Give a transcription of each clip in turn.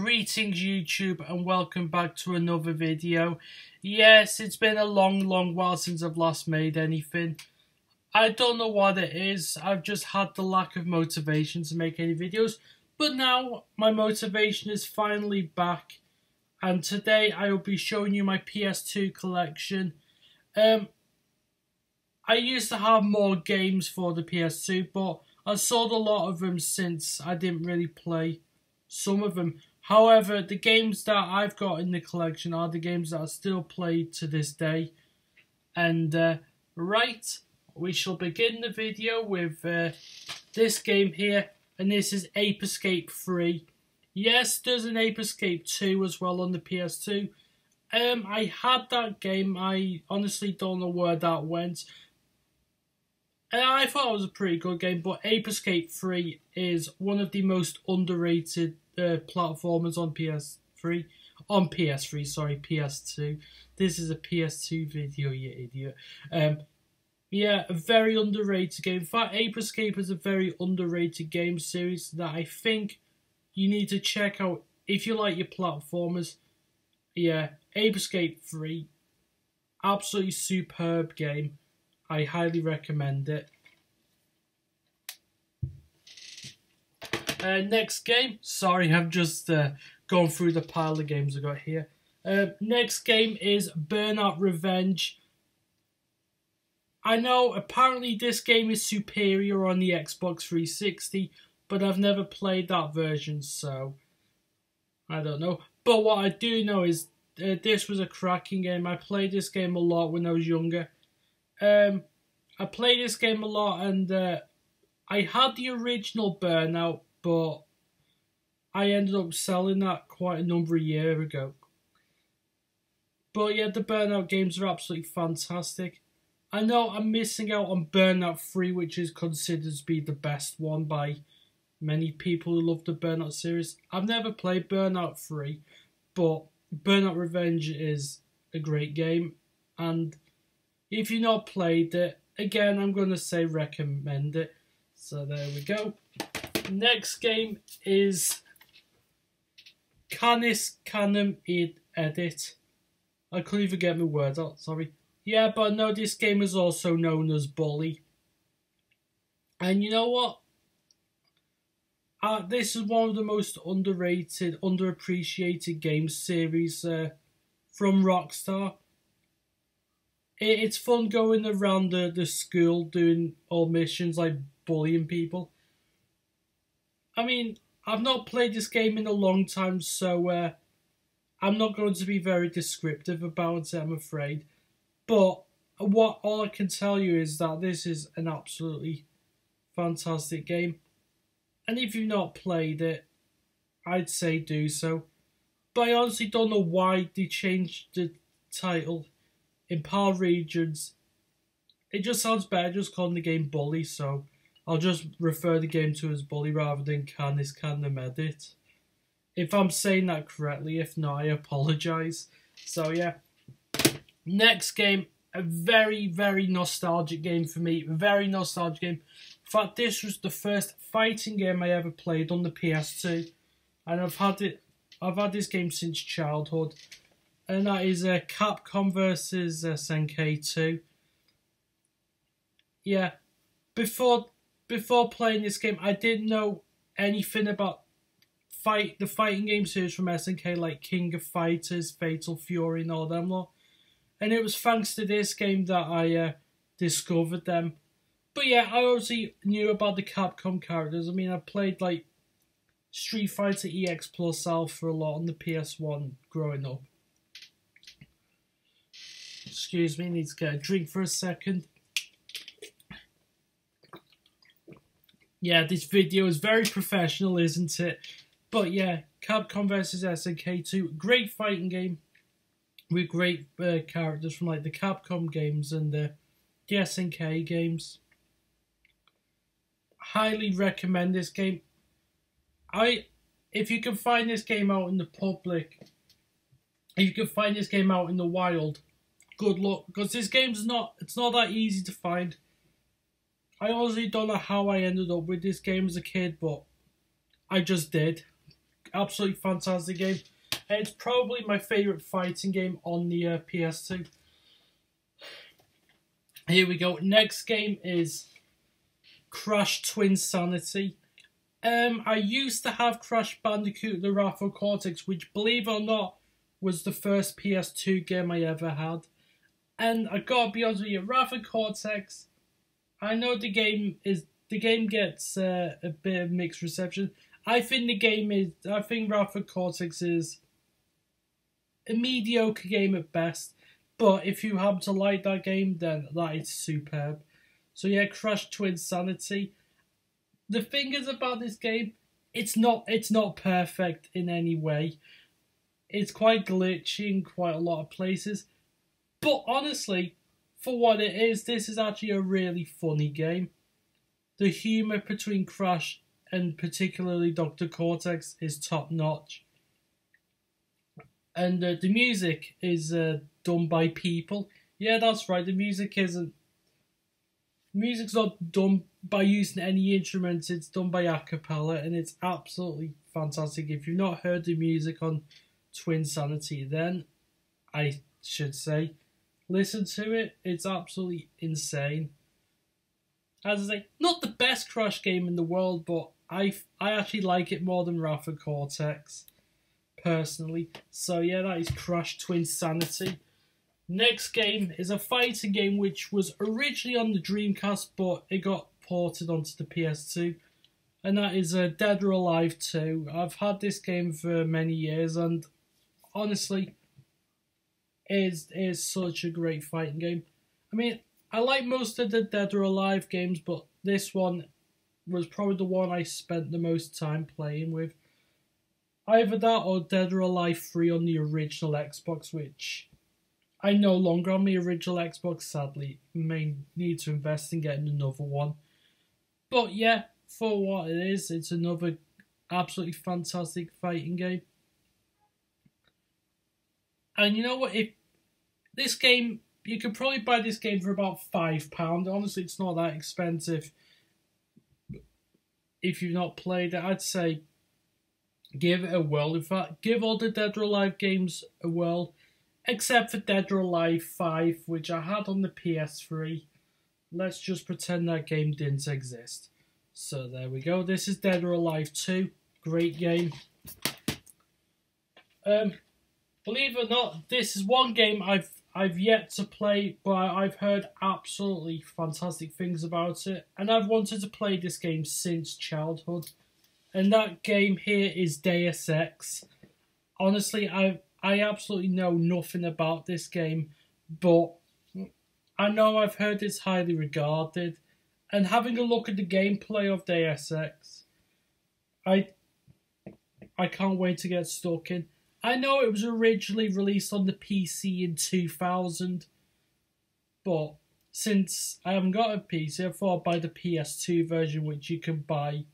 Greetings YouTube and welcome back to another video. Yes, it's been a long while since I've last made anything. I don't know what it is, I've just had the lack of motivation to make any videos. But now my motivation is finally back. And today I will be showing you my PS2 collection. I used to have more games for the PS2, but I sold a lot of them since I didn't really play some of them. However, the games that I've got in the collection are the games that I still play to this day. And right, we shall begin the video with this game here, and this is Ape Escape 3. Yes, there's an Ape Escape 2 as well on the PS2. I had that game, I honestly don't know where that went. I thought it was a pretty good game, but Ape Escape 3 is one of the most underrated platformers on PS3. On PS3, sorry, PS2. This is a PS2 video, you idiot. Yeah, a very underrated game. In fact, Ape Escape is a very underrated game series that I think you need to check out if you like your platformers. Yeah, Ape Escape 3. Absolutely superb game. I highly recommend it. Next game. Sorry, I've just gone through the pile of games I got here. Next game is Burnout Revenge. I know apparently this game is superior on the Xbox 360, but I've never played that version, so I don't know. But what I do know is this was a cracking game. I played this game a lot when I was younger. I played this game a lot, and I had the original Burnout, but I ended up selling that quite a number of years ago. But yeah, the Burnout games are absolutely fantastic. I know I'm missing out on Burnout 3, which is considered to be the best one by many people who love the Burnout series. I've never played Burnout 3, but Burnout Revenge is a great game, and if you've not played it, again, I'm going to say recommend it. So there we go. Next game is Canis Canem Edit. I couldn't even get my words out, sorry. Yeah, but no, this game is also known as Bully. And you know what? This is one of the most underrated, underappreciated game series from Rockstar. It's fun going around the school doing all missions like bullying people. I mean, I've not played this game in a long time, so I'm not going to be very descriptive about it, I'm afraid. But all I can tell you is that this is an absolutely fantastic game. And if you've not played it, I'd say do so. But I honestly don't know why they changed the title. In PAL regions, it just sounds better just calling the game Bully, so I'll just refer the game to as Bully rather than Canis Canem Edit. If I'm saying that correctly, if not, I apologise. So yeah. Next game, a very nostalgic game for me. Very nostalgic game. In fact, this was the first fighting game I ever played on the PS2. And I've had this game since childhood. And that is Capcom vs SNK 2. Yeah, before playing this game, I didn't know anything about the fighting game series from SNK, like King of Fighters, Fatal Fury, and all them lot. And it was thanks to this game that I discovered them. But yeah, I obviously knew about the Capcom characters. I mean, I played like Street Fighter EX Plus Alpha a lot on the PS1 growing up. Excuse me, need to get a drink for a second. Yeah, this video is very professional, isn't it? But yeah, Capcom vs SNK 2, great fighting game with great characters from like the Capcom games and the SNK games. Highly recommend this game. If you can find this game out in the public, if you can find this game out in the wild, good luck, because this game's it's not that easy to find. I honestly don't know how I ended up with this game as a kid, but I just did. absolutely fantastic game. It's probably my favourite fighting game on the PS2. Here we go. Next game is Crash Twinsanity. I used to have Crash Bandicoot the Wrath of Cortex, which, believe it or not, was the first PS2 game I ever had. And I gotta be honest with you, Wrath of Cortex, I know the game gets a bit of mixed reception. I think Wrath of Cortex is a mediocre game at best, but if you happen to like that game, then that is superb. So yeah, Crash Twinsanity. The thing is about this game, it's not perfect in any way. It's quite glitchy in quite a lot of places. But honestly, for what it is, this is actually a really funny game. The humour between Crash and particularly Dr. Cortex is top notch. And the music is done by people. Yeah, that's right, the music's not done by using any instruments, it's done by a cappella, and it's absolutely fantastic. If you've not heard the music on Twinsanity, then I should say, listen to it. It's absolutely insane. As I say, not the best Crash game in the world, but I actually like it more than Wrath of Cortex, personally. So yeah, that is Crash Twinsanity. Next game is a fighting game which was originally on the Dreamcast, but it got ported onto the PS2, and that is Dead or Alive 2. I've had this game for many years, and honestly, it is such a great fighting game. I mean, I like most of the Dead or Alive games, but this one was probably the one I spent the most time playing with. Either that or Dead or Alive 3 on the original Xbox, which I no longer on the original Xbox, sadly. May need to invest in getting another one. But yeah, for what it is, it's another absolutely fantastic fighting game. And you know what? If this game, you could probably buy this game for about £5. Honestly, it's not that expensive. If you've not played it, I'd say give it a whirl. In fact, give all the Dead or Alive games a whirl, except for Dead or Alive 5, which I had on the PS3. Let's just pretend that game didn't exist. So there we go. This is Dead or Alive 2. Great game. Believe it or not, this is one game I've yet to play, but I've heard absolutely fantastic things about it, and I've wanted to play this game since childhood. And that game here is Deus Ex. Honestly, I absolutely know nothing about this game, but I know I've heard it's highly regarded. And having a look at the gameplay of Deus Ex, I can't wait to get stuck in. I know it was originally released on the PC in 2000, but since I haven't got a PC, I thought I'd buy the PS2 version, which you can buy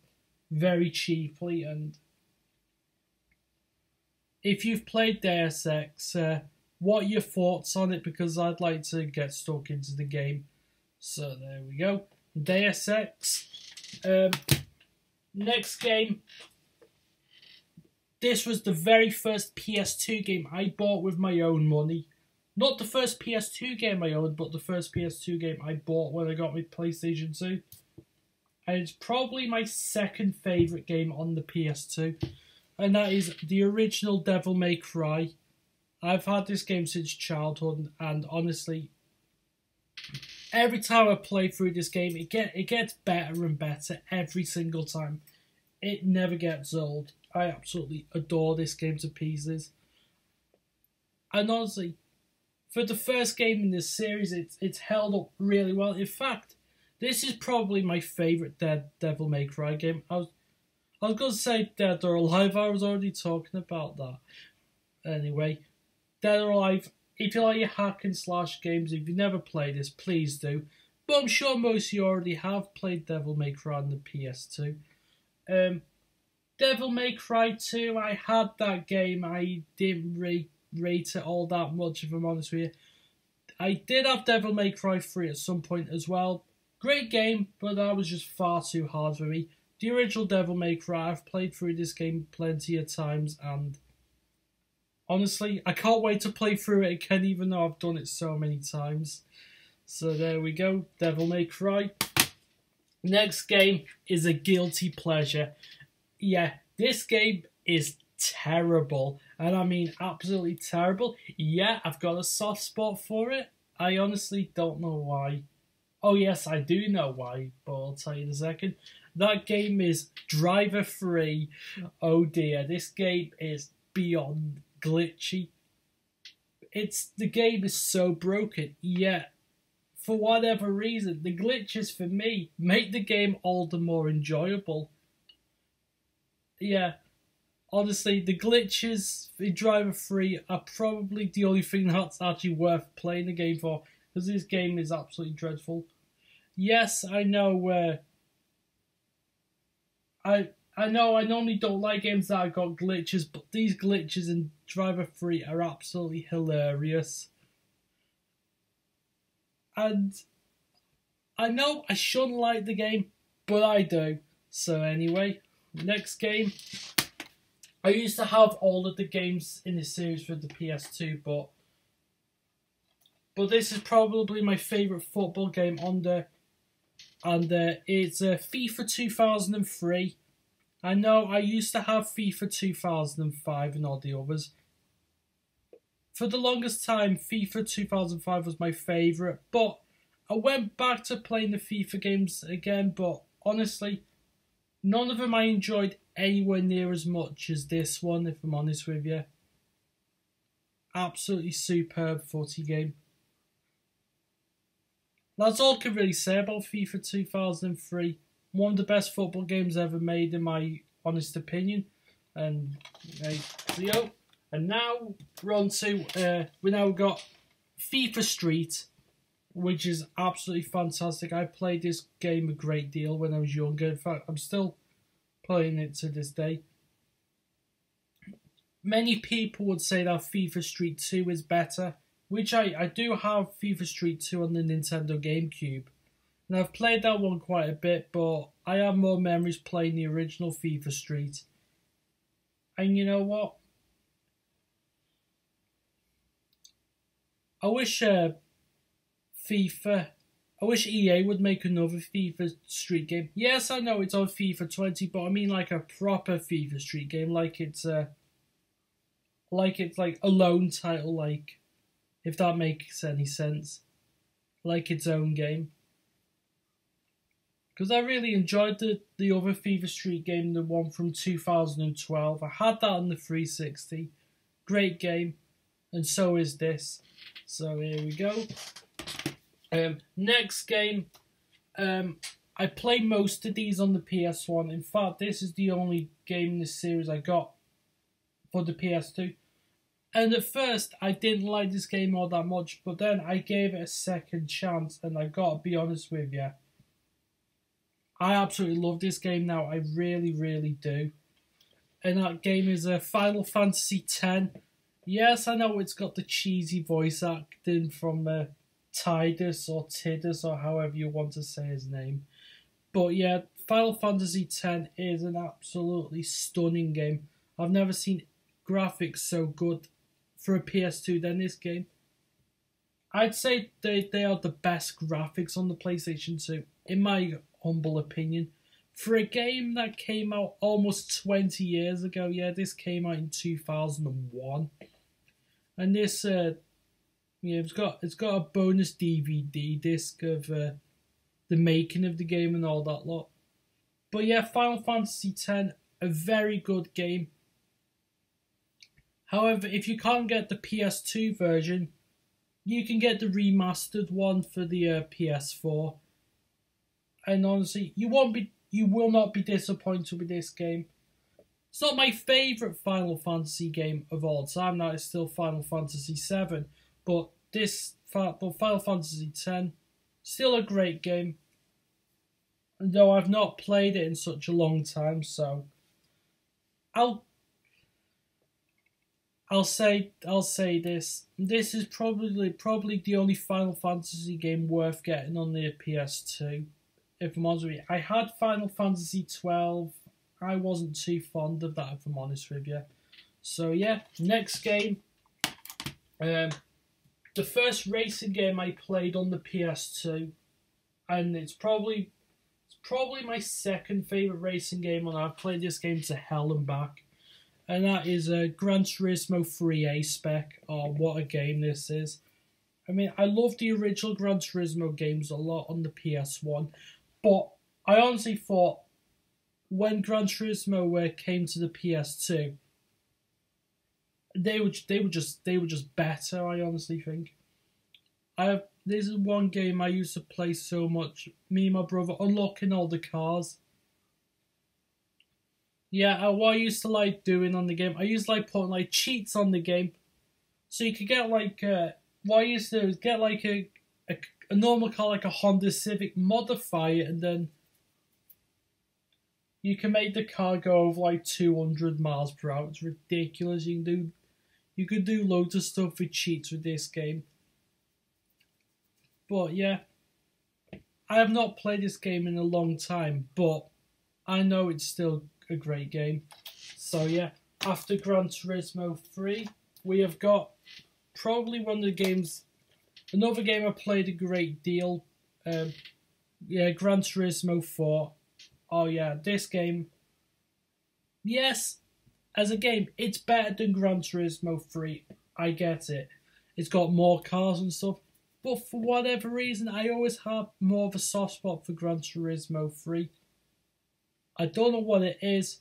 very cheaply. And if you've played Deus Ex, what are your thoughts on it? Because I'd like to get stuck into the game. So there we go. Deus Ex. Next game. This was the very first PS2 game I bought with my own money. Not the first PS2 game I owned, but the first PS2 game I bought when I got my PlayStation 2. And it's probably my second favourite game on the PS2. And that is the original Devil May Cry. I've had this game since childhood, and honestly, every time I play through this game, it gets better and better every single time. It never gets old. I absolutely adore this game to pieces. And honestly, for the first game in this series, it's held up really well. In fact, this is probably my favourite Devil May Cry game. I was going to say Dead or Alive, I was already talking about that. Anyway, Dead or Alive, if you like your hack and slash games, if you've never played this, please do. But I'm sure most of you already have played Devil May Cry on the PS2. Devil May Cry 2, I had that game. I didn't rate it all that much, if I'm honest with you. I did have Devil May Cry 3 at some point as well. Great game, but that was just far too hard for me. the original Devil May Cry. I've played through this game plenty of times, and honestly, I can't wait to play through it again, even though I've done it so many times. So there we go, Devil May Cry. Next game is a guilty pleasure. Yeah, this game is terrible, and I mean absolutely terrible. Yeah, I've got a soft spot for it. I honestly don't know why. Oh yes, I do know why, but I'll tell you in a second. That game is Driver 3. Oh dear, this game is beyond glitchy. The game is so broken, yet for whatever reason, the glitches for me make the game all the more enjoyable. Yeah, honestly, the glitches in Driver 3 are probably the only thing that's actually worth playing the game for, because this game is absolutely dreadful. Yes, I know. I know I normally don't like games that have got glitches, but these glitches in Driver 3 are absolutely hilarious. And I know I shouldn't like the game, but I do. So anyway, next game. I used to have all of the games in the series for the PS2, but this is probably my favourite football game on there. And it's FIFA 2003. I know I used to have FIFA 2005 and all the others. For the longest time, FIFA 2005 was my favourite, but I went back to playing the FIFA games again, but honestly, none of them I enjoyed anywhere near as much as this one, if I'm honest with you. Absolutely superb footy game. That's all I can really say about FIFA 2003. One of the best football games ever made, in my honest opinion. And now we're on to we now got FIFA Street, which is absolutely fantastic. I played this game a great deal when I was younger. In fact, I'm still playing it to this day. Many people would say that FIFA Street 2 is better, which I do have FIFA Street 2 on the Nintendo GameCube. And I've played that one quite a bit, but I have more memories playing the original FIFA Street. And you know what? I wish EA would make another FIFA Street game. Yes, I know it's on FIFA 20, but I mean like a proper FIFA Street game, like it's like a lone title, like, if that makes any sense, like its own game. Because I really enjoyed the other FIFA Street game, the one from 2012. I had that on the 360. Great game. And so is this. So here we go. Next game. I play most of these on the PS1. In fact, this is the only game in this series I got for the PS2. And at first, I didn't like this game all that much. But then I gave it a second chance. And I gotta be honest with you, I absolutely love this game now. I really, really do. And that game is Final Fantasy X. Yes, I know it's got the cheesy voice acting from Tidus or Tidus or however you want to say his name. But yeah, Final Fantasy X is an absolutely stunning game. I've never seen graphics so good for a PS2 than this game. I'd say they are the best graphics on the PlayStation 2, in my humble opinion. For a game that came out almost 20 years ago, yeah, this came out in 2001. And this, it's got a bonus DVD disc of the making of the game and all that lot. But yeah, Final Fantasy X, a very good game. However, if you can't get the PS2 version, you can get the remastered one for the PS4. And honestly, you will not be disappointed with this game. It's not my favourite Final Fantasy game of all time. That is still Final Fantasy VII. But Final Fantasy X, still a great game. Though I've not played it in such a long time, so I'll say this. This is probably the only Final Fantasy game worth getting on the PS2. if I'm honest with you. I had Final Fantasy 12. I wasn't too fond of that, if I'm honest with you. So yeah, next game. The first racing game I played on the PS2, and it's probably my second favourite racing game, and I've played this game to hell and back. And that is Gran Turismo 3 Spec. Oh, what a game this is. I mean, I love the original Gran Turismo games a lot on the PS1, but I honestly thought when Gran Turismo came to the PS2, they were just better. I honestly think. This is one game I used to play so much. Me and my brother unlocking all the cars. Yeah, what I used to like doing on the game, I used to like putting like cheats on the game, so you could get like what I used to do is get like a normal car, like a Honda Civic, modify it, and then you can make the car go over like 200 miles per hour. It's ridiculous. You could do loads of stuff with cheats with this game. But yeah, I have not played this game in a long time, but I know it's still a great game. So yeah, after Gran Turismo 3, we have got probably one of the games, another game I played a great deal. Yeah, Gran Turismo 4. Oh yeah, this game, yes, as a game, it's better than Gran Turismo 3. I get it. It's got more cars and stuff. But for whatever reason, I always have more of a soft spot for Gran Turismo 3. I don't know what it is.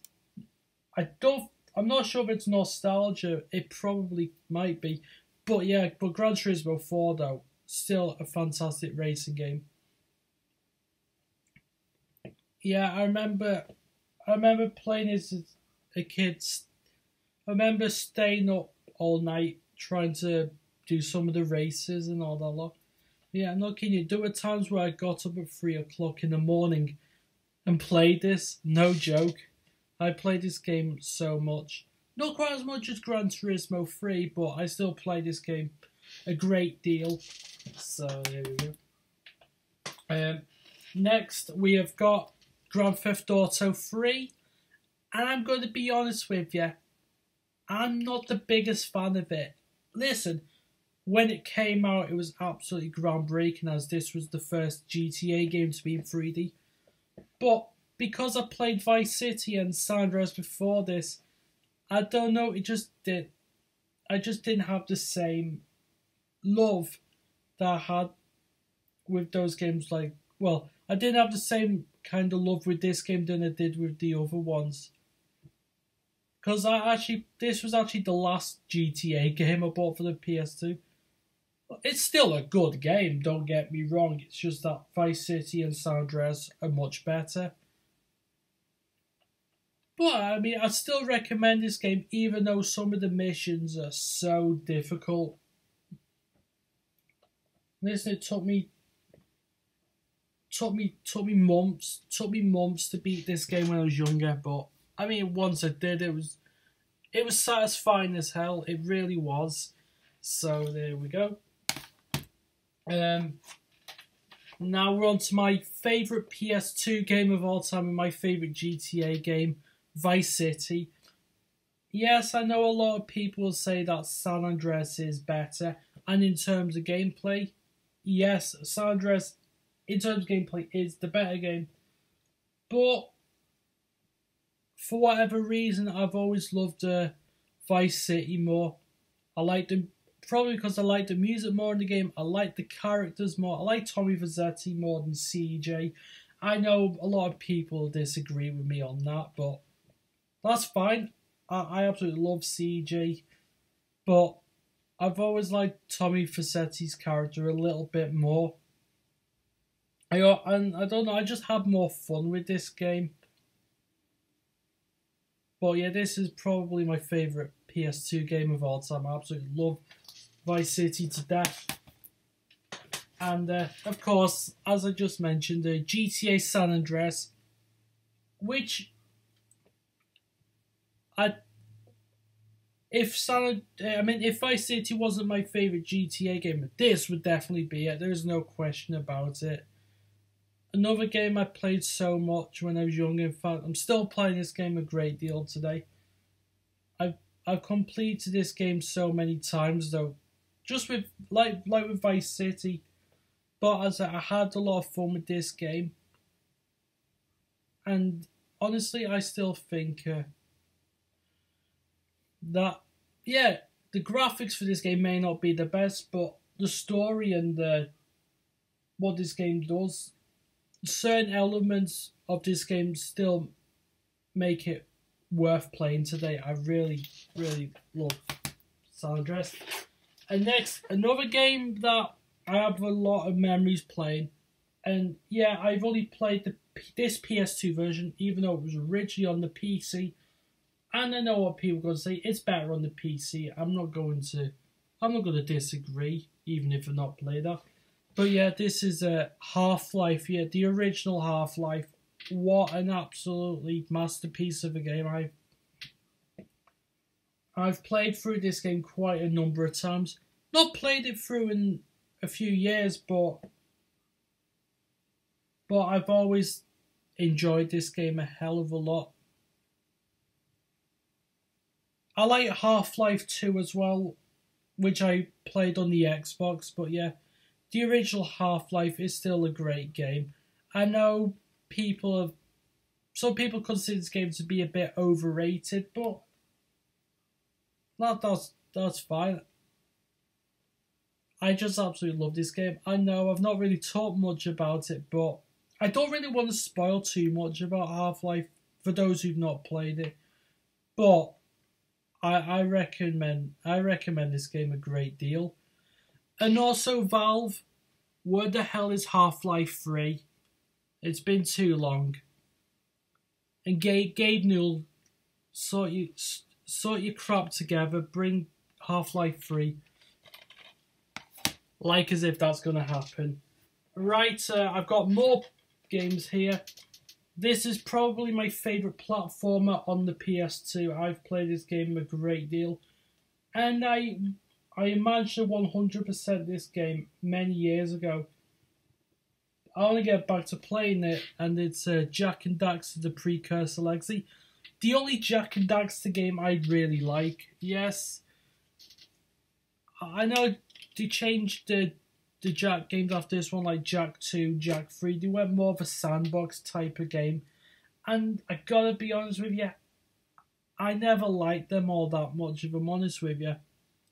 I'm not sure if it's nostalgia. It probably might be. But yeah, Gran Turismo 4 though, still a fantastic racing game. Yeah, I remember playing as a kid. I remember staying up all night trying to do some of the races and all that lot. Yeah, I'm not kidding you. There were times where I got up at 3 o'clock in the morning and played this. No joke. I played this game so much. Not quite as much as Gran Turismo 3, but I still play this game a great deal. So, there we go. Next, we have got Grand Theft Auto 3. And I'm going to be honest with you, I'm not the biggest fan of it. Listen, when it came out, it was absolutely groundbreaking, as this was the first GTA game to be in 3D. But because I played Vice City and San Andreas before this, I don't know, I just didn't have the same love that I had with those games. I didn't have the same kind of love with this game than I did with the other ones. Because this was actually the last GTA game I bought for the PS2. It's still a good game, don't get me wrong. It's just that Vice City and San Andreas are much better. But, I mean, I still recommend this game, even though some of the missions are so difficult. Listen, it took me months to beat this game when I was younger, but I mean, once I did, it was satisfying as hell. It really was. So there we go. Now we're on to my favourite PS2 game of all time and my favourite GTA game, Vice City. Yes, I know a lot of people say that San Andreas is better, and in terms of gameplay, yes, San Andreas, in terms of gameplay, is the better game. But for whatever reason, I've always loved Vice City more. I like them. Probably because I like the music more in the game. I like the characters more. I like Tommy Vercetti more than CJ. I know a lot of people disagree with me on that, but that's fine. I absolutely love CJ. But I've always liked Tommy Vercetti's character a little bit more. I don't know, I just have more fun with this game. But yeah, this is probably my favourite PS2 game of all time. I absolutely love Vice City to death. And of course, as I just mentioned, GTA San Andreas, which if Vice City wasn't my favourite GTA game, this would definitely be it. There's no question about it. Another game I played so much when I was young. In fact, I'm still playing this game a great deal today. I've completed this game so many times though, just with like with Vice City. But as I had a lot of fun with this game, and honestly, I still think that yeah, the graphics for this game may not be the best, but the story and what this game does, certain elements of this game still make it worth playing today. I really, really love San Andreas. And next, another game that I have a lot of memories playing. And yeah, I've only played this PS2 version, even though it was originally on the PC. And I know what people are going to say. It's better on the PC. I'm not going to disagree, even if I've not played that. But yeah, this is a HalfLife. Yeah, the original HalfLife. What an absolutely masterpiece of a game. I've played through this game quite a number of times. Not played it through in a few years, but I've always enjoyed this game a hell of a lot. I like Half-Life 2 as well, which I played on the Xbox, but yeah, the original Half-Life is still a great game. I know some people consider this game to be a bit overrated, but that's fine. I just absolutely love this game. I know I've not really talked much about it, but I don't really want to spoil too much about Half-Life for those who've not played it. But I recommend this game a great deal. And also Valve, where the hell is Half-Life 3? It's been too long. And Gabe Newell, sort your crap together, bring Half-Life 3. Like as if that's going to happen. Right, I've got more games here. This is probably my favourite platformer on the PS2. I've played this game a great deal. And I managed to 100% this game many years ago. I want to get back to playing it, and it's Jak and Daxter, the Precursor Legacy. The only Jak and Daxter game I really like. Yes, I know they changed the Jak games after this one, like Jak 2, Jak 3. They went more of a sandbox type of game. And I gotta be honest with you, I never liked them all that much, if I'm honest with you.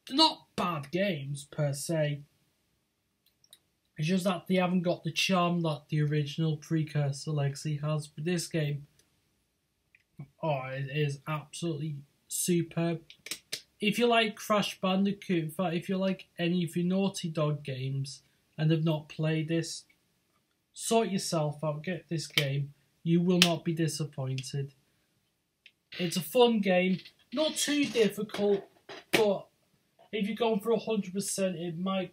They're not bad games, per se. It's just that they haven't got the charm that the original Precursor Legacy has. But this game, it is absolutely superb. If you like Crash Bandicoot, in fact, if you like any of your Naughty Dog games and have not played this, sort yourself out, get this game. You will not be disappointed. It's a fun game, not too difficult, but if you're going for 100%, it might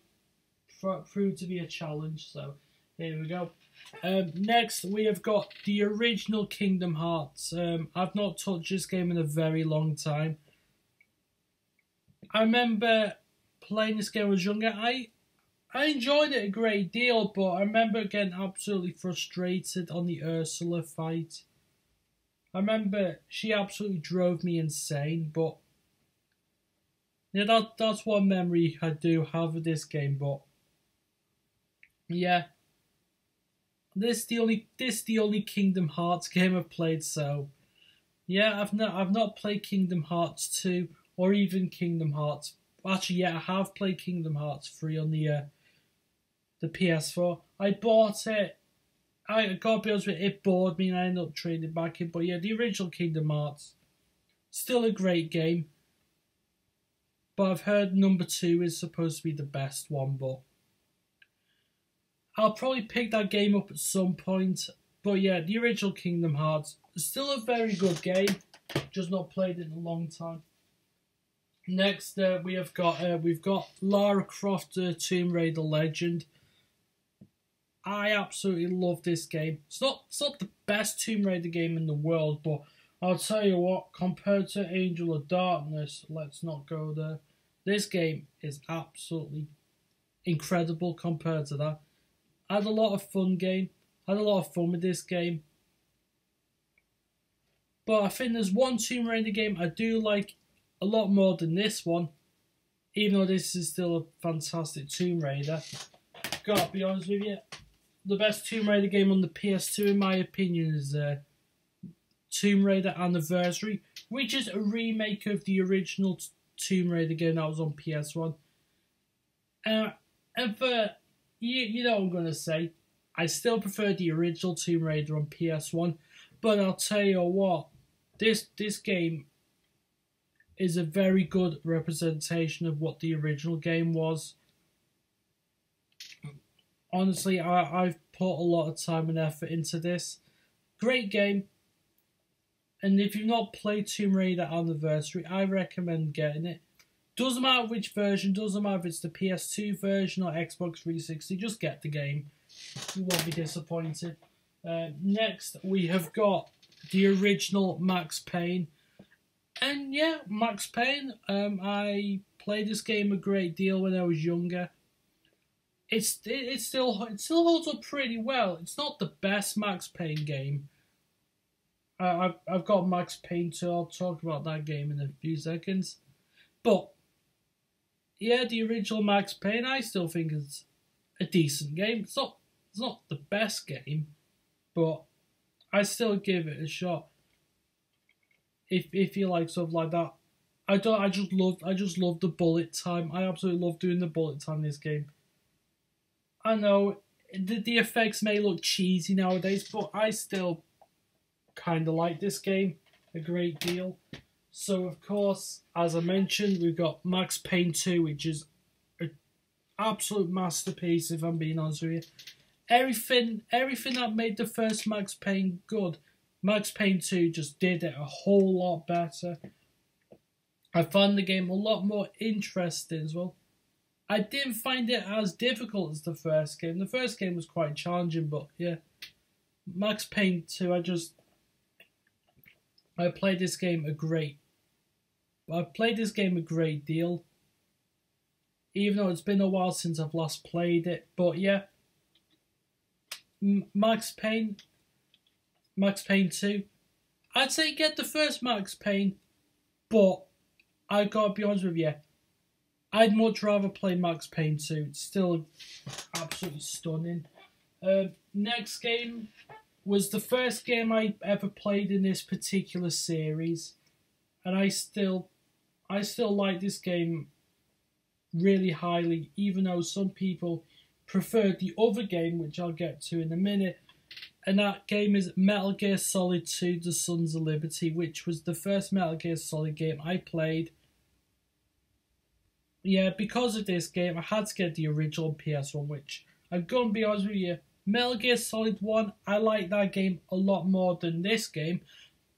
prove to be a challenge. So, here we go. Next, we have got the original Kingdom Hearts. I've not touched this game in a very long time. I remember playing this game when I was younger. I enjoyed it a great deal, but I remember getting absolutely frustrated on the Ursula fight. I remember she absolutely drove me insane, but yeah, that's one memory I do have of this game. But yeah, this the only Kingdom Hearts game I've played. So yeah, I've not played Kingdom Hearts 2 or even Kingdom Hearts. Actually, yeah, I have played Kingdom Hearts 3 on the PS4. I bought it. I gotta be honest with it bored me and I ended up trading back in. But yeah, the original Kingdom Hearts, still a great game. But I've heard number 2 is supposed to be the best one, but I'll probably pick that game up at some point. But yeah, the original Kingdom Hearts is still a very good game. Just not played it in a long time. Next, we've got Lara Croft, Tomb Raider Legend. I absolutely love this game. It's not the best Tomb Raider game in the world, but I'll tell you what, compared to Angel of Darkness, let's not go there. This game is absolutely incredible compared to that. I had a lot of fun game. Had a lot of fun with this game. But I think there's one Tomb Raider game I do like a lot more than this one. Even though this is still a fantastic Tomb Raider. Gotta be honest with you. The best Tomb Raider game on the PS2 in my opinion is Tomb Raider Anniversary. Which is a remake of the original Tomb Raider game that was on PS1. And for, you know what I'm going to say. I still prefer the original Tomb Raider on PS1. But I'll tell you what. This game is a very good representation of what the original game was. Honestly, I've put a lot of time and effort into this. Great game. And if you've not played Tomb Raider Anniversary, I recommend getting it. Doesn't matter which version, doesn't matter if it's the PS2 version or Xbox 360, just get the game. You won't be disappointed. Next, we have got the original Max Payne. And yeah, Max Payne, I played this game a great deal when I was younger. It still holds up pretty well. It's not the best Max Payne game. I've got Max Payne 2. I'll talk about that game in a few seconds. But yeah, the original Max Payne, I still think is a decent game. It's not the best game, but I still give it a shot. If you like stuff like that, I just love the bullet time. I absolutely love doing the bullet time in this game. I know the effects may look cheesy nowadays, but I still kind of like this game a great deal. So of course, as I mentioned, we've got Max Payne 2, which is an absolute masterpiece. If I'm being honest with you, everything that made the first Max Payne good, Max Payne 2 just did it a whole lot better. I found the game a lot more interesting as well. I didn't find it as difficult as the first game. The first game was quite challenging, but yeah. Max Payne 2, I played this game a great deal. Even though it's been a while since I've last played it. But yeah. Max Payne 2. I'd say get the first Max Payne, but I gotta be honest with you, I'd much rather play Max Payne 2. It's still absolutely stunning. Next game was the first game I ever played in this particular series, and I still like this game really highly, even though some people preferred the other game, which I'll get to in a minute. And that game is Metal Gear Solid 2: The Sons of Liberty, which was the first Metal Gear Solid game I played. Yeah, because of this game, I had to get the original PS1, which I'm going to be honest with you, Metal Gear Solid 1, I like that game a lot more than this game,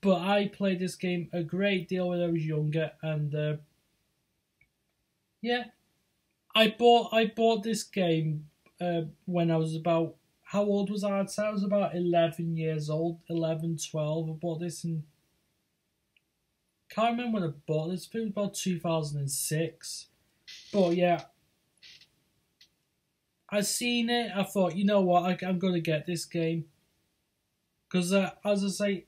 but I played this game a great deal when I was younger, and yeah, I bought this game when I was about, how old was I? I'd say I was about 11 years old, 11, 12. I bought this in, can't remember when I bought this, I think it was about 2006. But yeah, I seen it, I thought, you know what, I'm going to get this game. Because, as I say,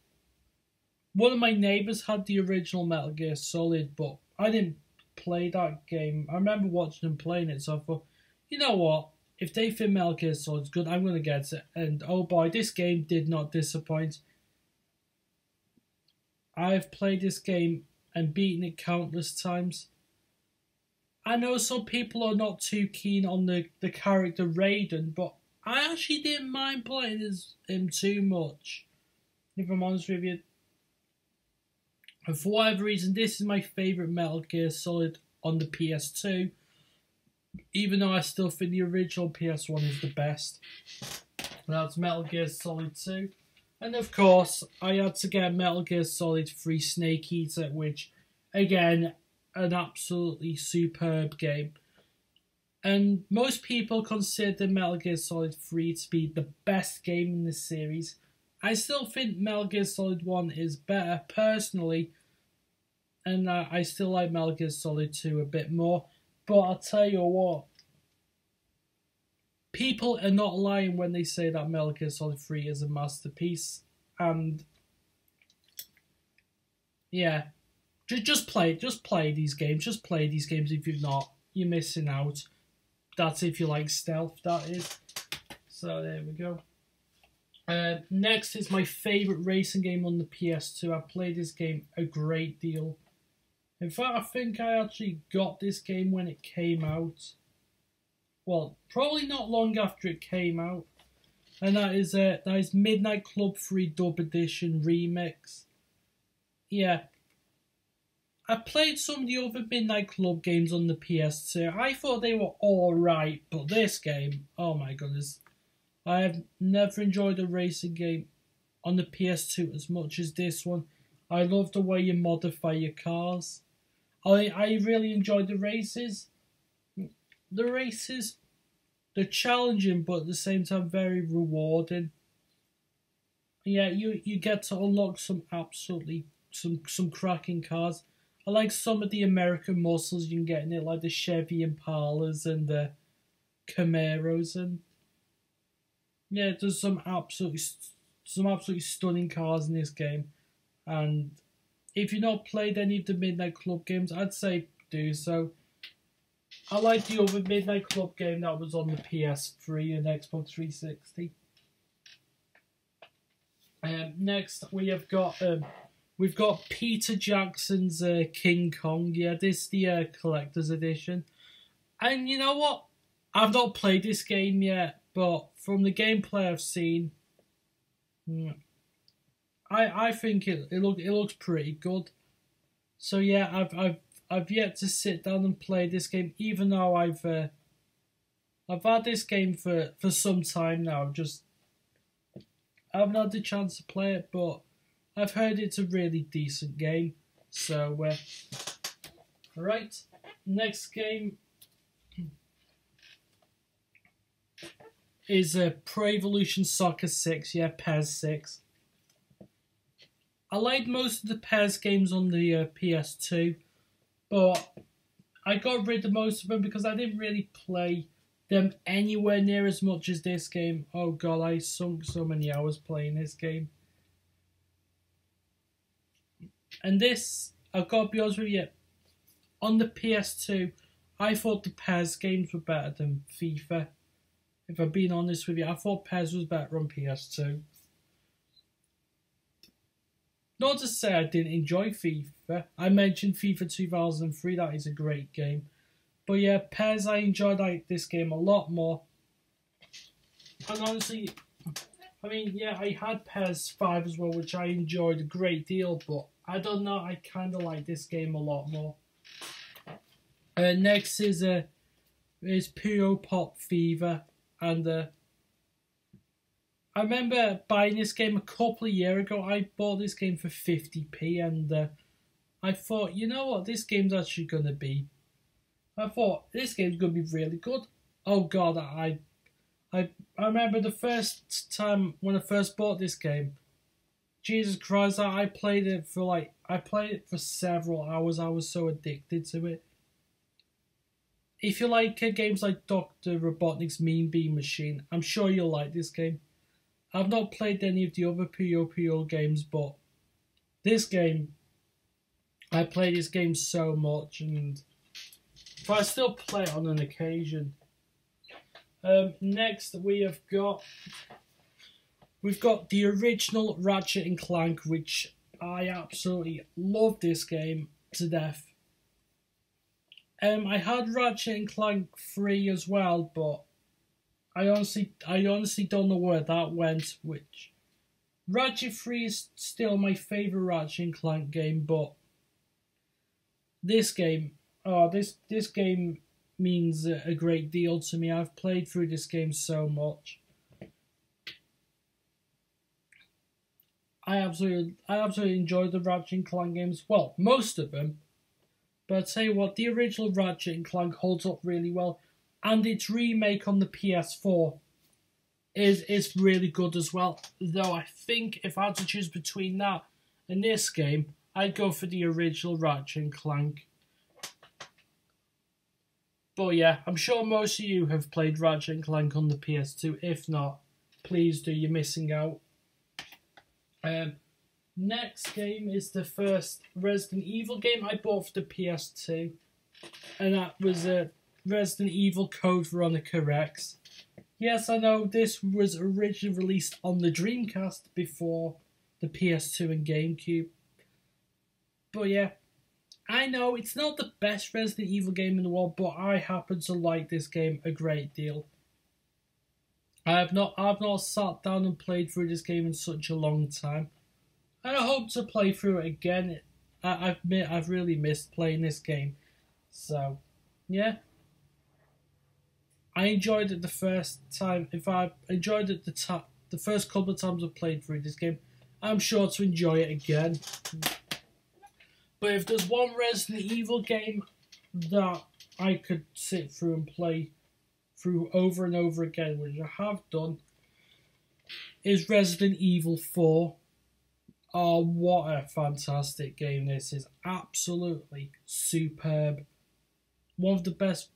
one of my neighbours had the original Metal Gear Solid, but I didn't play that game. I remember watching them playing it, so I thought, you know what, if they think Metal Gear Solid's good, I'm going to get it. And oh boy, this game did not disappoint. I've played this game and beaten it countless times. I know some people are not too keen on the character Raiden, but I actually didn't mind playing him too much, if I'm honest with you. And for whatever reason, this is my favourite Metal Gear Solid on the PS2, even though I still think the original PS1 is the best. That's Metal Gear Solid 2. And of course, I had to get Metal Gear Solid 3 Snake Eater, which, again, an absolutely superb game. And most people consider Metal Gear Solid 3 to be the best game in this series. I still think Metal Gear Solid 1 is better, personally. And I still like Metal Gear Solid 2 a bit more. But I'll tell you what, people are not lying when they say that Metal Gear Solid 3 is a masterpiece. And yeah, just play these games. Just play these games. If you've not, you're missing out. That's if you like stealth, that is. So there we go. Next is my favourite racing game on the PS2. I played this game a great deal. In fact, I think I actually got this game when it came out. Well, probably not long after it came out. And that is Midnight Club 3 Dub Edition Remix. Yeah. I played some of the other Midnight Club games on the PS2. I thought they were alright, but this game, oh my goodness. I have never enjoyed a racing game on the PS2 as much as this one. I love the way you modify your cars. I really enjoyed the races. The races, they're challenging, but at the same time very rewarding. Yeah, you get to unlock some absolutely some cracking cars. I like some of the American muscles you can get in it, like the Chevy Impalas and the Camaros, and yeah, there's some absolutely stunning cars in this game. And if you've not played any of the Midnight Club games, I'd say do so. I like the other Midnight Club game that was on the PS3 and Xbox 360. Next we've got Peter Jackson's King Kong. Yeah, this is the collector's edition. And you know what? I've not played this game yet, but from the gameplay I've seen, I think it looks pretty good. So yeah, I've yet to sit down and play this game, even though I've had this game for some time now. I haven't had the chance to play it, but I've heard it's a really decent game. So alright, next game is Pro Evolution Soccer 6. Yeah, PES 6. I liked most of the PES games on the PS2, but I got rid of most of them because I didn't really play them anywhere near as much as this game. Oh god, I sunk so many hours playing this game. And this, I've got to be honest with you, on the PS2, I thought the PES games were better than FIFA. If I'm being honest with you, I thought PES was better on PS2. Not to say I didn't enjoy FIFA. I mentioned FIFA 2003, that is a great game. But yeah, PES, I enjoyed this game a lot more. And honestly, I mean, yeah, I had PES 5 as well, which I enjoyed a great deal, but I don't know, I kind of like this game a lot more. Next is Puyo Pop Fever, and I remember buying this game a couple of years ago. I bought this game for 50p, and I thought, you know what, this game's actually going to be. I thought, this game's going to be really good. Oh god, I remember the first time when I first bought this game. Jesus Christ, I played it for several hours. I was so addicted to it. If you like games like Dr. Robotnik's Mean Bean Machine, I'm sure you'll like this game. I've not played any of the other Puyo Puyo games, but this game, I play this game so much, and I still play it on an occasion. Next, we've got the original Ratchet and Clank, which I absolutely love this game to death. I had Ratchet and Clank 3 as well, but I honestly don't know where that went. Which Ratchet 3 is still my favourite Ratchet and Clank game, but this game, this game means a great deal to me. I've played through this game so much. I absolutely enjoy the Ratchet and Clank games. Well, most of them. But I'll tell you what, the original Ratchet and Clank holds up really well. And its remake on the PS4 is really good as well. Though I think if I had to choose between that and this game, I'd go for the original Ratchet and Clank. But yeah, I'm sure most of you have played Ratchet and Clank on the PS2. If not, please do, you're missing out. Next game is the first Resident Evil game I bought for the PS2. And that was Resident Evil Code Veronica Rex. Yes, I know this was originally released on the Dreamcast before the PS2 and GameCube. But yeah, I know it's not the best Resident Evil game in the world, but I happen to like this game a great deal. I've not sat down and played through this game in such a long time. And I hope to play through it again. I've really missed playing this game. So, yeah. I enjoyed it the first time. If I enjoyed it the first couple of times I played through this game, I'm sure to enjoy it again. But if there's one Resident Evil game that I could sit through and play through over and over again, which I have done, is Resident Evil 4. Oh, what a fantastic game this is. Absolutely superb. One of the best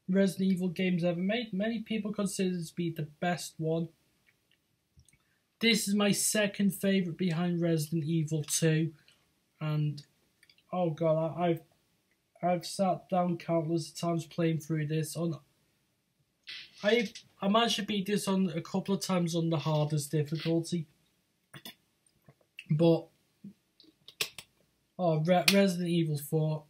Resident Evil games ever made. Many people consider this to be the best one. This is my second favourite behind Resident Evil 2. And, oh god, I've sat down countless times playing through this. I managed to beat this on a couple of times on the hardest difficulty. But, Resident Evil 4.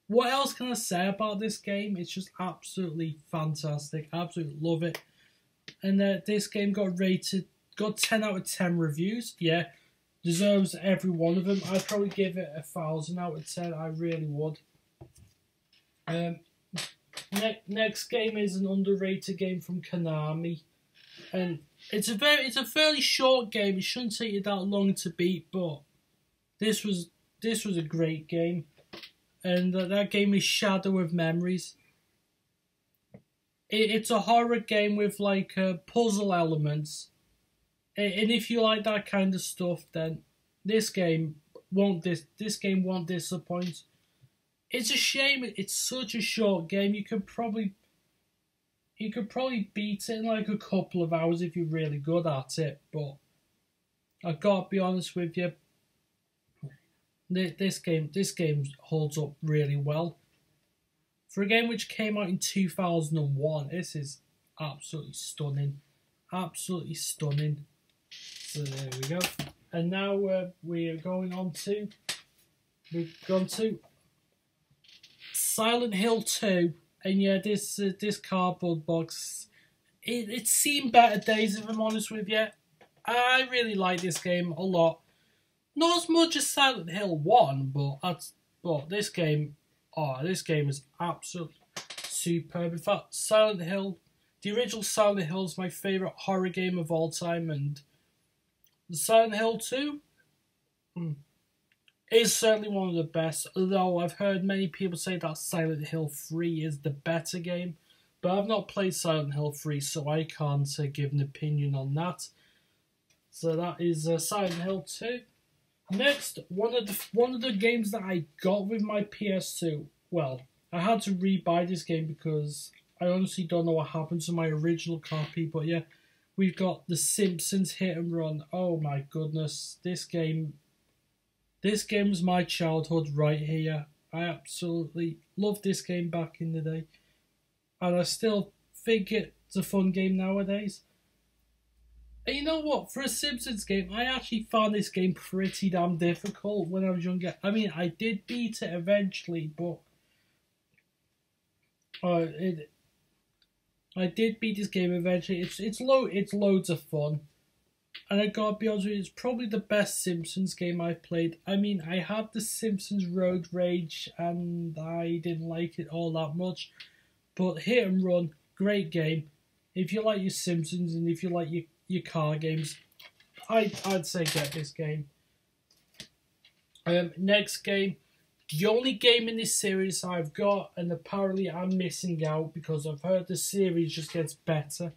What else can I say about this game? It's just absolutely fantastic. Absolutely love it. And this game got 10 out of 10 reviews. Yeah, deserves every one of them. I'd probably give it 1,000 out of 10. I really would. Next game is an underrated game from Konami. And it's a fairly short game. It shouldn't take you that long to beat, but this was a great game. And that game is Shadow of Memories. It's a horror game with like puzzle elements. And if you like that kind of stuff, then this game won't disappoint. It's a shame it's such a short game. You could probably beat it in like a couple of hours if you're really good at it. But I've got to be honest with you. This game holds up really well. For a game which came out in 2001, this is absolutely stunning. Absolutely stunning. So there we go. And now we've gone to Silent Hill 2. And yeah, this cardboard box, it's seen better days, if I'm honest with you. I really like this game a lot. Not as much as Silent Hill 1, but this game is absolutely superb. In fact, the original Silent Hill is my favourite horror game of all time, and the Silent Hill 2 is certainly one of the best, although I've heard many people say that Silent Hill 3 is the better game, but I've not played Silent Hill 3, so I can't give an opinion on that. So that is Silent Hill 2. Next, one of the games that I got with my PS2. Well, I had to rebuy this game because I honestly don't know what happened to my original copy. But yeah, we've got the Simpsons Hit and Run. Oh my goodness, this game was my childhood right here. I absolutely loved this game back in the day, and I still think it's a fun game nowadays. And you know what? For a Simpsons game, I actually found this game pretty damn difficult when I was younger. I mean, I did beat it eventually, but I did beat this game eventually. It's loads of fun, and I gotta be honest with you, it's probably the best Simpsons game I've played. I mean, I had the Simpsons Road Rage, and I didn't like it all that much, but Hit and Run, great game. If you like your Simpsons and if you like your car games, I'd say get this game. Next game, the only game in this series I've got, and apparently I'm missing out because I've heard the series just gets better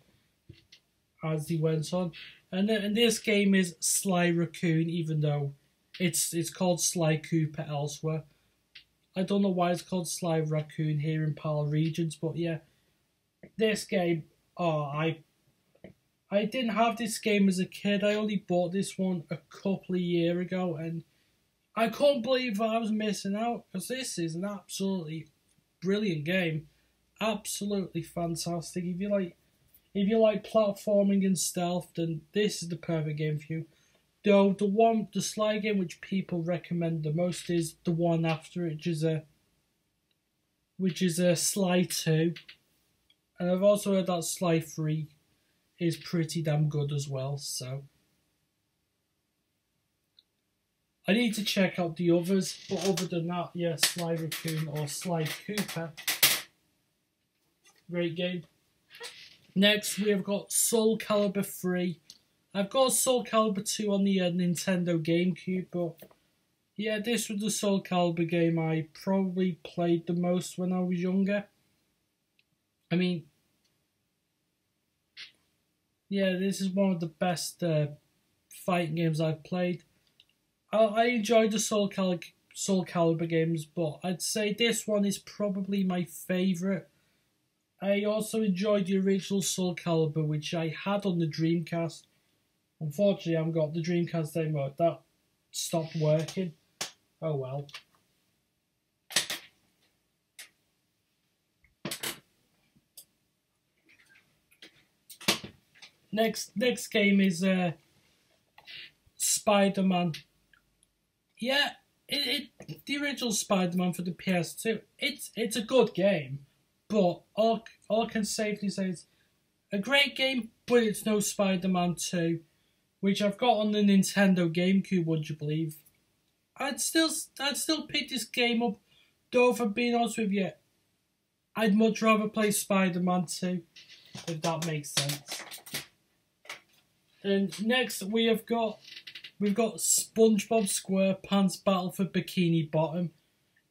as he went on. And this game is Sly Raccoon, even though it's called Sly Cooper elsewhere. I don't know why it's called Sly Raccoon here in PAL regions, but yeah, this game, I didn't have this game as a kid. I only bought this one a couple of years ago, and I couldn't believe I was missing out, because this is an absolutely brilliant game. Absolutely fantastic. If you like platforming and stealth, then this is the perfect game for you. Though the Sly game which people recommend the most is the one after it, which is a Sly 2. And I've also heard that Sly 3 is pretty damn good as well, so I need to check out the others, but other than that, yeah, Sly Raccoon or Sly Cooper, great game. Next, we have got Soul Calibur 3. I've got Soul Calibur 2 on the Nintendo GameCube, but yeah, this was the Soul Calibur game I probably played the most when I was younger. I mean, yeah, this is one of the best fighting games I've played. I enjoyed the Soul Calibur games, but I'd say this one is probably my favourite. I also enjoyed the original Soul Calibur, which I had on the Dreamcast. Unfortunately, I haven't got the Dreamcast anymore. That stopped working. Oh well. Next game is SpiderMan. Yeah, the original SpiderMan for the PS2. It's a good game, but all I can safely say is a great game, but it's no SpiderMan 2, which I've got on the Nintendo GameCube. Would you believe? I'd still pick this game up, though. If I'm being honest with you, I'd much rather play Spider-Man 2, if that makes sense. And next we've got SpongeBob SquarePants Battle for Bikini Bottom.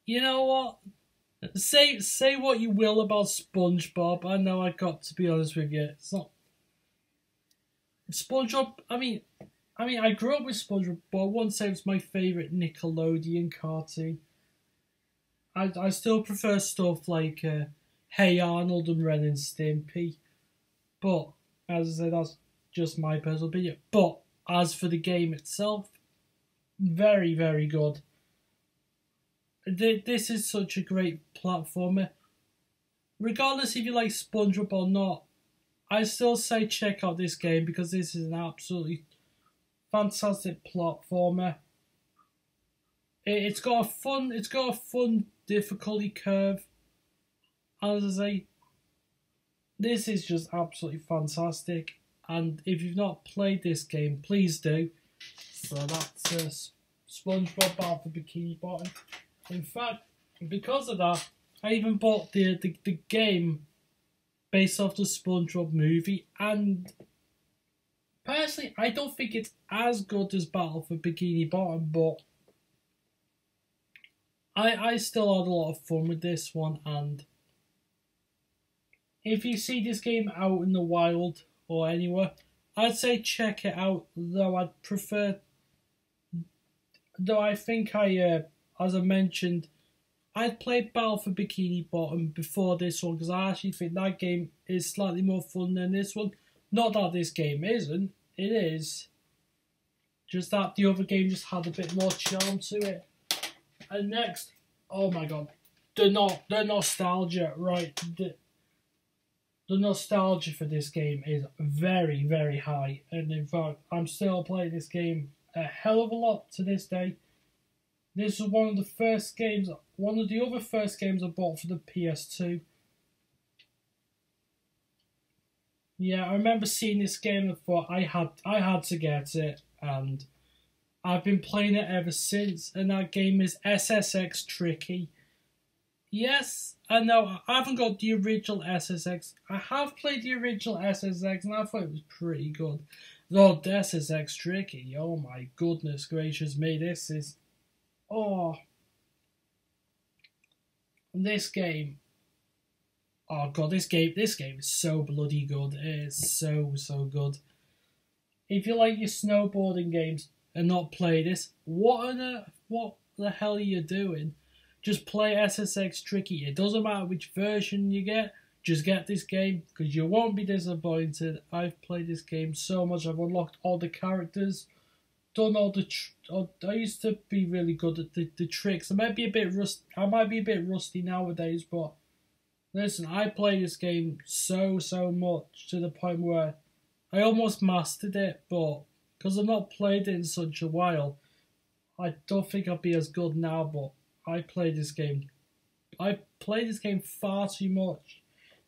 You know what? Say what you will about SpongeBob. I know I got to be honest with you. It's not SpongeBob. I mean, I grew up with SpongeBob, but I wouldn't say it's my favourite Nickelodeon cartoon. I still prefer stuff like Hey Arnold and Ren and Stimpy. But as I said, that's just my personal opinion. But as for the game itself, very, very good. This is such a great platformer. Regardless if you like SpongeBob or not, I still say check out this game, because this is an absolutely fantastic platformer. It's got a fun difficulty curve. As I say, this is just absolutely fantastic. And if you've not played this game, please do. So that's SpongeBob Battle for Bikini Bottom. In fact, because of that, I even bought the game based off the SpongeBob movie, and personally, I don't think it's as good as Battle for Bikini Bottom, but I still had a lot of fun with this one. And if you see this game out in the wild or anywhere, I'd say check it out, though I think as I mentioned, I'd played Battle for Bikini Bottom before this one, because I actually think that game is slightly more fun than this one. Not that this game isn't, it is. Just that the other game just had a bit more charm to it. And next, oh my god, the nostalgia, right? The nostalgia for this game is very, very high. And in fact, I'm still playing this game a hell of a lot to this day. This was one of the other first games I bought for the PS2. Yeah, I remember seeing this game and thought I had to get it, and I've been playing it ever since. And that game is SSX Tricky. Yes, I know, I haven't got the original SSX. I have played the original SSX, and I thought it was pretty good. Though SSX Tricky, oh my goodness gracious me, this is... Oh, this game. Oh god, this game is so bloody good. It is so good. If you like your snowboarding games and not play this, what the hell are you doing? just play SSX Tricky. It doesn't matter which version you get, just get this game because you won't be disappointed. I've played this game so much. I've unlocked all the characters, done all the. I used to be really good at the tricks. I might be a bit rusty nowadays, but listen, I play this game so much to the point where I almost mastered it, but because I've not played it in such a while, I don't think I'll be as good now. But I played this game far too much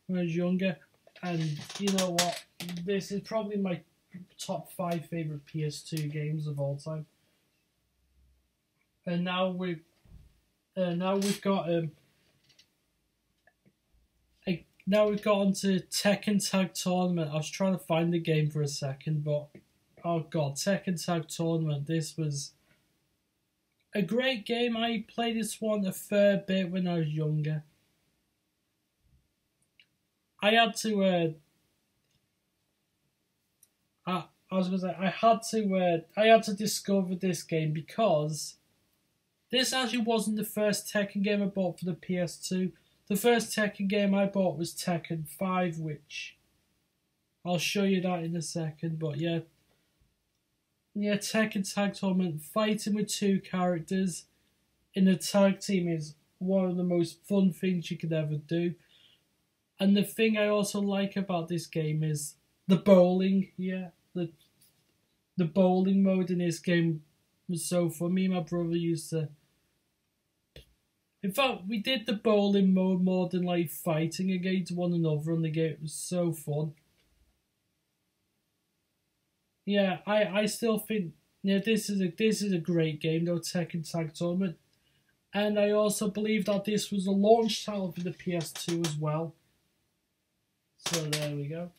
when I was younger, and you know what? This is probably my top 5 favorite PS2 games of all time. And now we've got onto Tekken Tag Tournament. I was trying to find the game for a second, but oh god, Tekken Tag Tournament. This was a great game. I played this one a fair bit when I was younger. I had to. I had to discover this game because this actually wasn't the first Tekken game I bought for the PS2. The first Tekken game I bought was Tekken V, which I'll show you that in a second. But yeah, Tekken Tag Tournament, fighting with 2 characters in a tag team is one of the most fun things you could ever do. And the thing I also like about this game is the bowling. Yeah, the bowling mode in this game was so fun. Me and my brother used to. In fact, we did the bowling mode more than like fighting against one another on the game. It was so fun. Yeah, I still think this is a great game though, Tekken Tag Tournament. And I also believe that this was a launch title for the PS2 as well. So there we go.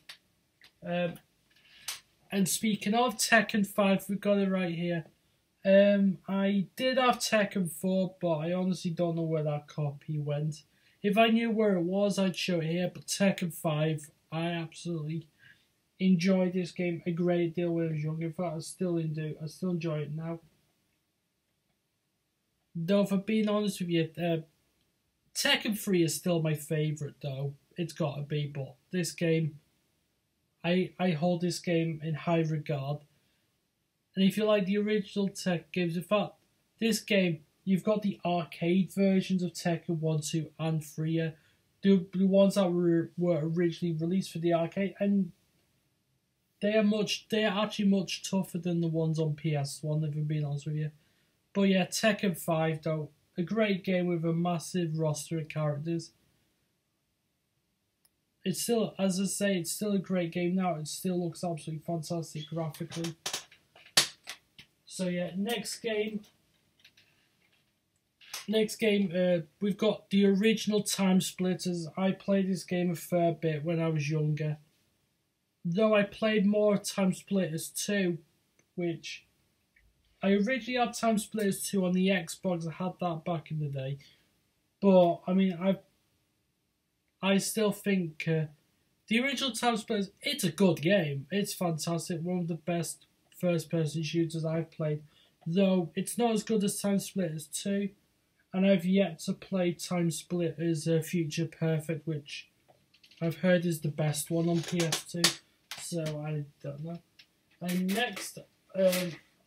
And speaking of Tekken 5, we've got it right here. I did have Tekken 4, but I honestly don't know where that copy went. If I knew where it was, I'd show it here. But Tekken 5, I absolutely enjoyed this game a great deal when I was younger. In fact, I still enjoy it now. Though, for being honest with you, Tekken 3 is still my favourite, though. It's got to be, but this game, I hold this game in high regard. And if you like the original Tekken games, in fact, this game, you've got the arcade versions of Tekken 1, 2, and 3. The ones that were originally released for the arcade, and they are actually much tougher than the ones on PS1, if I'm being honest with you. But yeah, Tekken 5, though, a great game with a massive roster of characters. It's still, as I say, it's still a great game now. It still looks absolutely fantastic graphically. So yeah, next game, we've got the original Time Splitters. I played this game a fair bit when I was younger. Though I played more Time Splitters 2, which I originally had Time Splitters 2 on the Xbox. I had that back in the day. But, I mean, I still think the original Time Splitters, it's a good game. It's fantastic. One of the best first-person shooters I've played. Though, it's not as good as Time Splitters 2. And I've yet to play Time Splitters Future Perfect, which I've heard is the best one on PS2. So, I don't know. And next,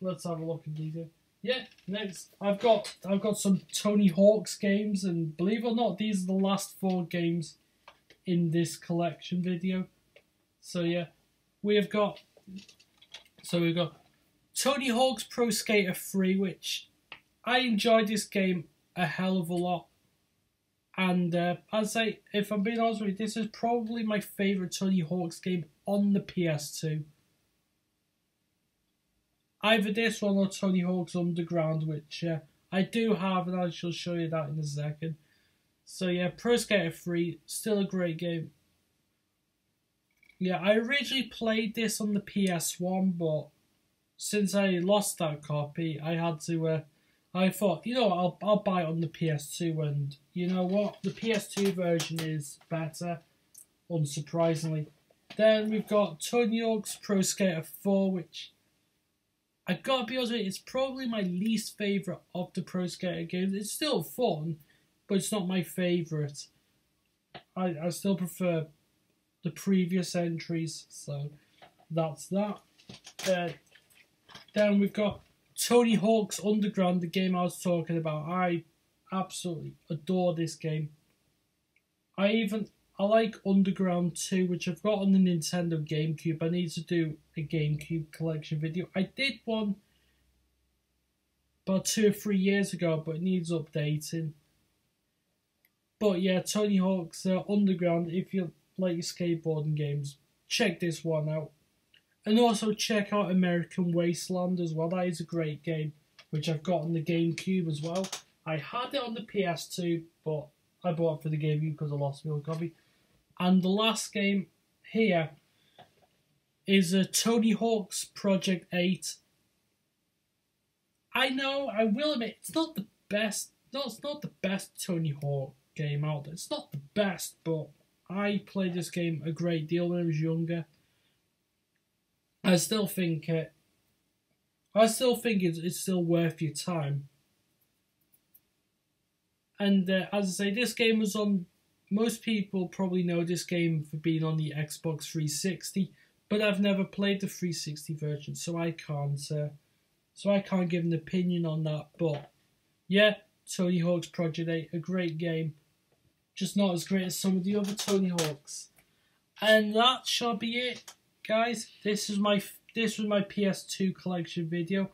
let's have a look at these. Yeah, next, I've got some Tony Hawk's games. And believe it or not, these are the last 4 games in this collection video. So yeah, we've got Tony Hawk's Pro Skater 3, which I enjoyed this game a hell of a lot. And I'd say, if I'm being honest with you, this is probably my favourite Tony Hawk's game on the PS2. Either this one or Tony Hawk's Underground, which I do have, and I shall show you that in a second. So yeah, Pro Skater 3, still a great game. Yeah, I originally played this on the PS1, but since I lost that copy, I had to. I thought, you know, I'll buy it on the PS2, and you know what? The PS2 version is better, unsurprisingly. Then we've got Tony Hawk's Pro Skater 4, which I gotta be honest with you, it's probably my least favourite of the Pro Skater games. It's still fun. but it's not my favourite. I still prefer the previous entries, so that's that. Then we've got Tony Hawk's Underground, the game I was talking about. I absolutely adore this game. I like Underground 2, which I've got on the Nintendo GameCube. I need to do a GameCube collection video. I did one about 2 or 3 years ago, but it needs updating. But yeah, Tony Hawk's Underground, if you like your skateboarding games, check this one out. And also check out American Wasteland as well. That is a great game, which I've got on the GameCube as well. I had it on the PS2, but I bought it for the GameCube because I lost my old copy. And the last game here is Tony Hawk's Project 8. I know, I will admit, it's not the best. No, it's not the best Tony Hawk game out there. It's not the best, but I played this game a great deal when I was younger. I still think it's still worth your time. And as I say, this game was on. Most people probably know this game for being on the Xbox 360, but I've never played the 360 version, so I can't give an opinion on that. But yeah, Tony Hawk's Project 8, a great game, just not as great as some of the other Tony Hawks. And that shall be it, guys. This was my PS2 collection video,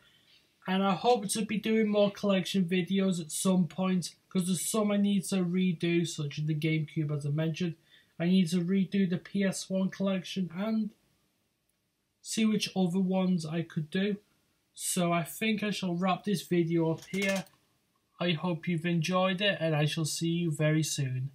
and I hope to be doing more collection videos at some point, because there's some I need to redo, such as the GameCube, as I mentioned. I need to redo the PS1 collection and see which other ones I could do. So I think I shall wrap this video up here. I hope you've enjoyed it, and I shall see you very soon.